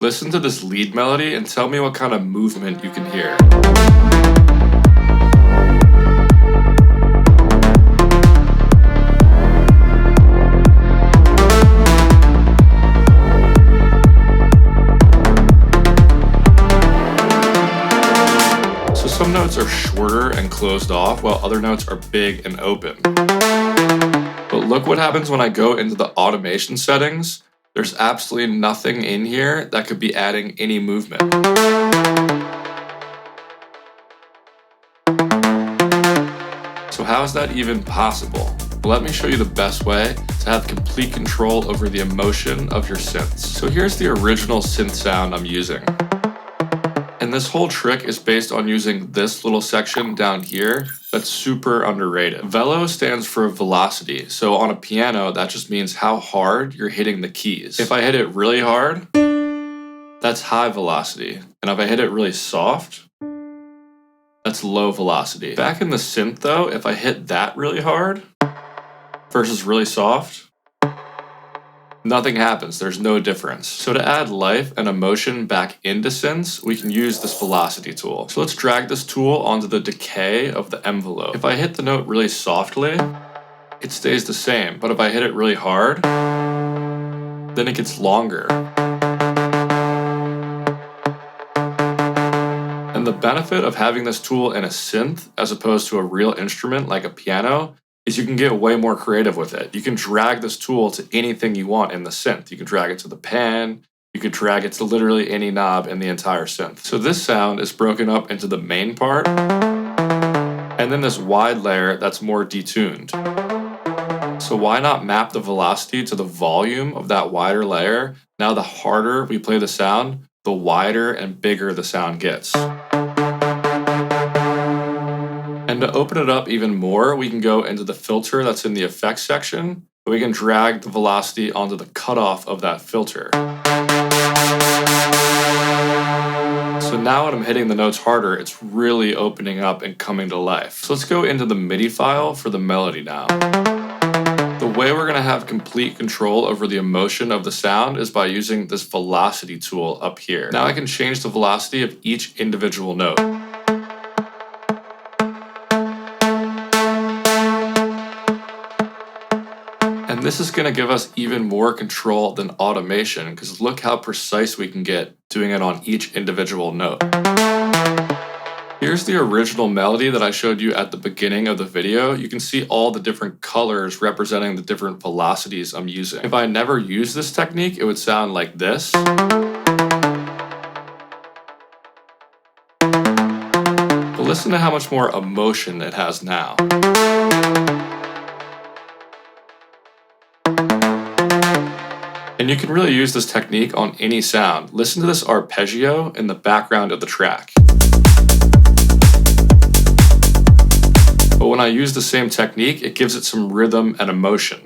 Listen to this lead melody and tell me what kind of movement you can hear. So some notes are shorter and closed off, while other notes are big and open. But look what happens when I go into the automation settings. There's absolutely nothing in here that could be adding any movement. So how is that even possible? Well, let me show you the best way to have complete control over the emotion of your synths. So here's the original synth sound I'm using. And this whole trick is based on using this little section down here that's super underrated. Velo stands for velocity. So on a piano, that just means how hard you're hitting the keys. If I hit it really hard, that's high velocity. And if I hit it really soft, that's low velocity. Back in the synth though, if I hit that really hard versus really soft, nothing happens. There's no difference. So to add life and emotion back into synths, we can use this velocity tool. So let's drag this tool onto the decay of the envelope. If I hit the note really softly, it stays the same. But if I hit it really hard, then it gets longer. And the benefit of having this tool in a synth as opposed to a real instrument like a piano is you can get way more creative with it. You can drag this tool to anything you want in the synth. You can drag it to the pan, you could drag it to literally any knob in the entire synth. So this sound is broken up into the main part, and then this wide layer that's more detuned. So why not map the velocity to the volume of that wider layer? Now the harder we play the sound, the wider and bigger the sound gets. And to open it up even more, we can go into the filter that's in the effects section. We can drag the velocity onto the cutoff of that filter. So now when I'm hitting the notes harder, it's really opening up and coming to life. So let's go into the MIDI file for the melody now. The way we're going to have complete control over the emotion of the sound is by using this velocity tool up here. Now I can change the velocity of each individual note. And this is going to give us even more control than automation, because look how precise we can get doing it on each individual note. Here's the original melody that I showed you at the beginning of the video. You can see all the different colors representing the different velocities I'm using. If I never used this technique, it would sound like this. But listen to how much more emotion it has now. And you can really use this technique on any sound. Listen to this arpeggio in the background of the track. But when I use the same technique, it gives it some rhythm and emotion.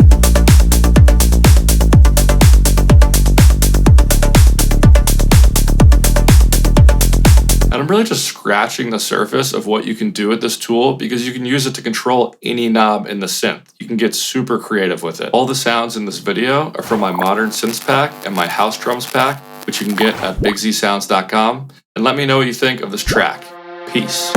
And I'm really just scratching the surface of what you can do with this tool, because you can use it to control any knob in the synth. You can get super creative with it. All the sounds in this video are from my Modern Synths pack and my House Drums pack, which you can get at bigzsounds.com. And let me know what you think of this track. Peace.